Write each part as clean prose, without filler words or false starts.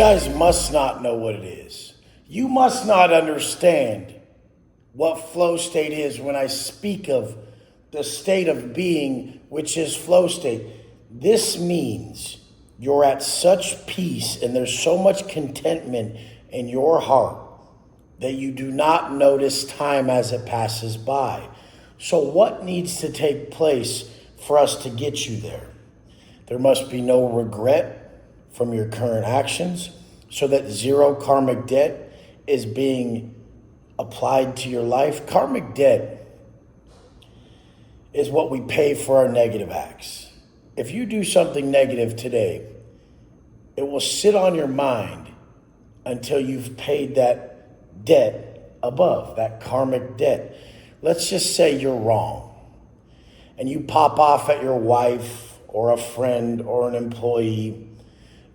guys must not know what it is. You must not understand what flow state is when I speak of the state of being, which is flow state. This means you're at such peace and there's so much contentment in your heart that you do not notice time as it passes by. So what needs to take place for us to get you there? There must be no regret from your current actions so that zero karmic debt is being applied to your life. Karmic debt is what we pay for our negative acts. If you do something negative today, it will sit on your mind until you've paid that debt above, that karmic debt. Let's just say you're wrong and you pop off at your wife or a friend or an employee.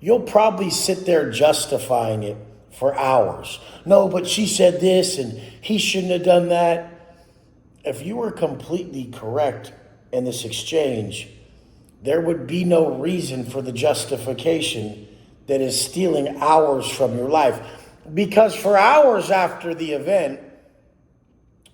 You'll probably sit there justifying it for hours. No, but she said this and he shouldn't have done that. If you were completely correct in this exchange, there would be no reason for the justification that is stealing hours from your life. Because for hours after the event,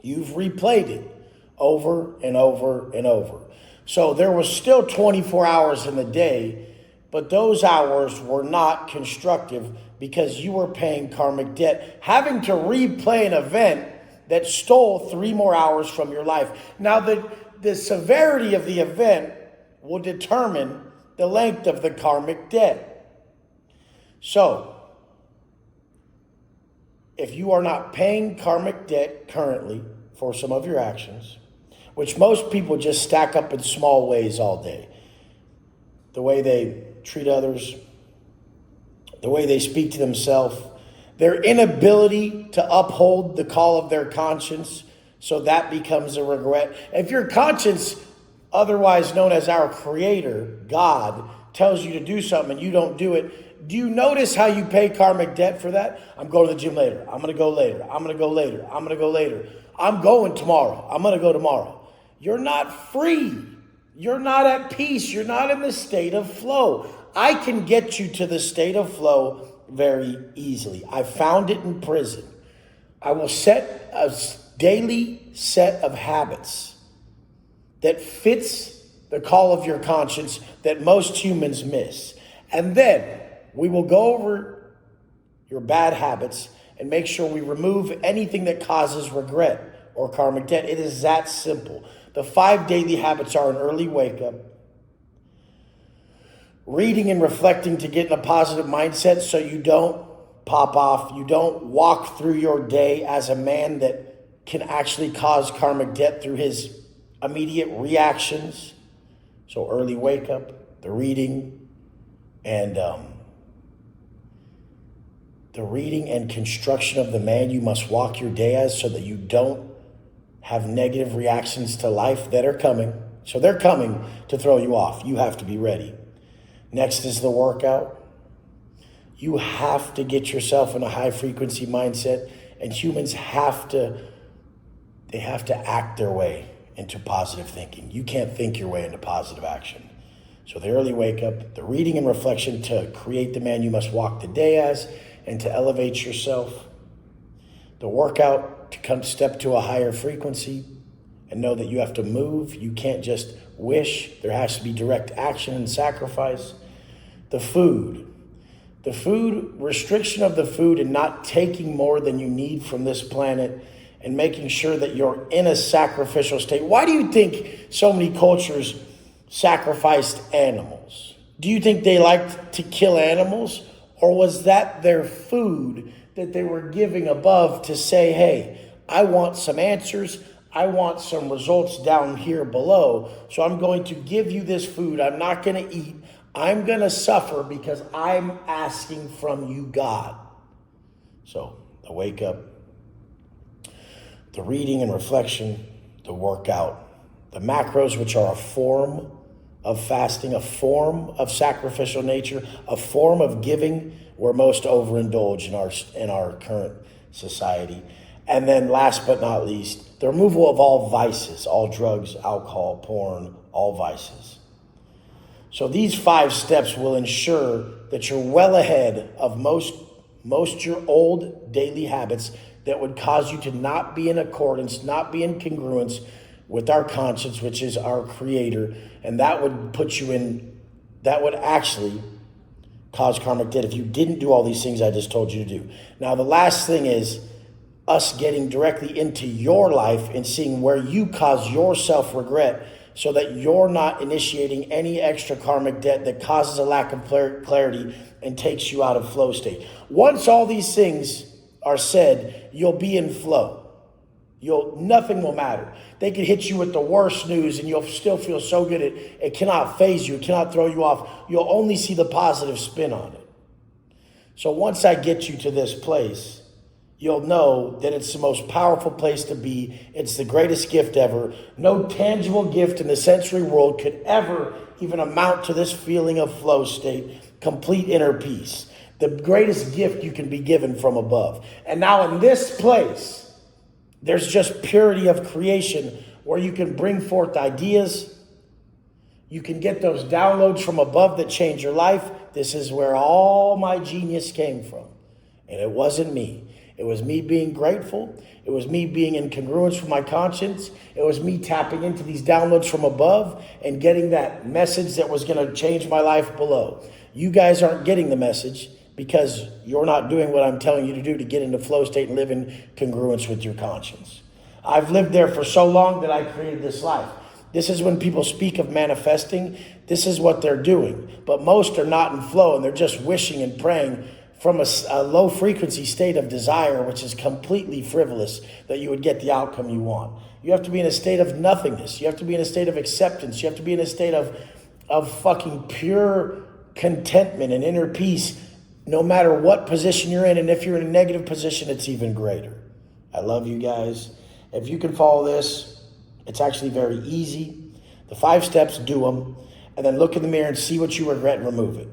you've replayed it over and over and over. So there was still 24 hours in the day, but those hours were not constructive because you were paying karmic debt, having to replay an event that stole 3 more hours from your life. Now, the severity of the event will determine the length of the karmic debt. So, if you are not paying karmic debt currently for some of your actions, which most people just stack up in small ways all day, the way they treat others, the way they speak to themselves, their inability to uphold the call of their conscience, so that becomes a regret. If your conscience, otherwise known as our creator, God, tells you to do something and you don't do it, do you notice how you pay karmic debt for that? I'm going to the gym later. I'm going to go later. I'm going to go later. I'm going to go later. I'm going tomorrow. I'm going to go tomorrow. You're not free. You're not at peace. You're not in the state of flow. I can get you to the state of flow very easily. I found it in prison. I will set a daily set of habits that fits the call of your conscience that most humans miss. And then we will go over your bad habits and make sure we remove anything that causes regret or karmic debt. It is that simple. The 5 daily habits are an early wake up, reading and reflecting to get in a positive mindset so you don't pop off, you don't walk through your day as a man that can actually cause karmic debt through his immediate reactions. So early wake up, the reading and construction of the man you must walk your day as so that you don't have negative reactions to life that are coming. So they're coming to throw you off. You have to be ready. Next is the workout. You have to get yourself in a high frequency mindset, and humans have to act their way into positive thinking. You can't think your way into positive action. So the early wake up, the reading and reflection to create the man you must walk the day as and to elevate yourself. The workout to come step to a higher frequency and know that you have to move. You can't just wish. There has to be direct action and sacrifice. The food, restriction of the food and not taking more than you need from this planet and making sure that you're in a sacrificial state. Why do you think so many cultures sacrificed animals? Do you think they liked to kill animals? Or was that their food that they were giving above to say, hey, I want some answers. I want some results down here below. So I'm going to give you this food. I'm not going to eat. I'm going to suffer because I'm asking from you, God. So the wake up, the reading and reflection, the workout, the macros, which are a form of fasting, a form of sacrificial nature, a form of giving. We're most overindulged in our current society. And then last but not least, the removal of all vices, all drugs, alcohol, porn, all vices. So these 5 steps will ensure that you're well ahead of most your old daily habits that would cause you to not be in accordance, not be in congruence with our conscience, which is our creator. And that would that would actually cause karmic debt if you didn't do all these things I just told you to do. Now, the last thing is us getting directly into your life and seeing where you cause yourself regret, so that you're not initiating any extra karmic debt that causes a lack of clarity and takes you out of flow state. Once all these things are said, you'll be in flow. Nothing will matter. They could hit you with the worst news and you'll still feel so good it cannot faze you, it cannot throw you off. You'll only see the positive spin on it. So once I get you to this place, you'll know that it's the most powerful place to be. It's the greatest gift ever. No tangible gift in the sensory world could ever even amount to this feeling of flow state, complete inner peace. The greatest gift you can be given from above. And now in this place, there's just purity of creation where you can bring forth ideas. You can get those downloads from above that change your life. This is where all my genius came from. And it wasn't me. It was me being grateful. It was me being in congruence with my conscience. It was me tapping into these downloads from above and getting that message that was going to change my life below. You guys aren't getting the message because you're not doing what I'm telling you to do to get into flow state and live in congruence with your conscience. I've lived there for so long that I created this life. This is when people speak of manifesting. This is what they're doing. But most are not in flow and they're just wishing and praying from a low frequency state of desire, which is completely frivolous, that you would get the outcome you want. You have to be in a state of nothingness. You have to be in a state of acceptance. You have to be in a state of fucking pure contentment and inner peace, no matter what position you're in. And if you're in a negative position, it's even greater. I love you guys. If you can follow this, it's actually very easy. The 5 steps, do them, and then look in the mirror and see what you regret and remove it.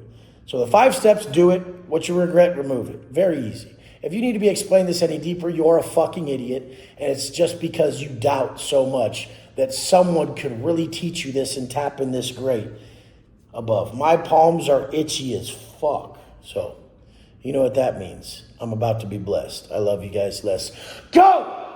So the 5 steps, do it. What you regret, remove it. Very easy. If you need to be explained this any deeper, you're a fucking idiot. And it's just because you doubt so much that someone could really teach you this and tap in this great above. My palms are itchy as fuck. So you know what that means. I'm about to be blessed. I love you guys. Let's go!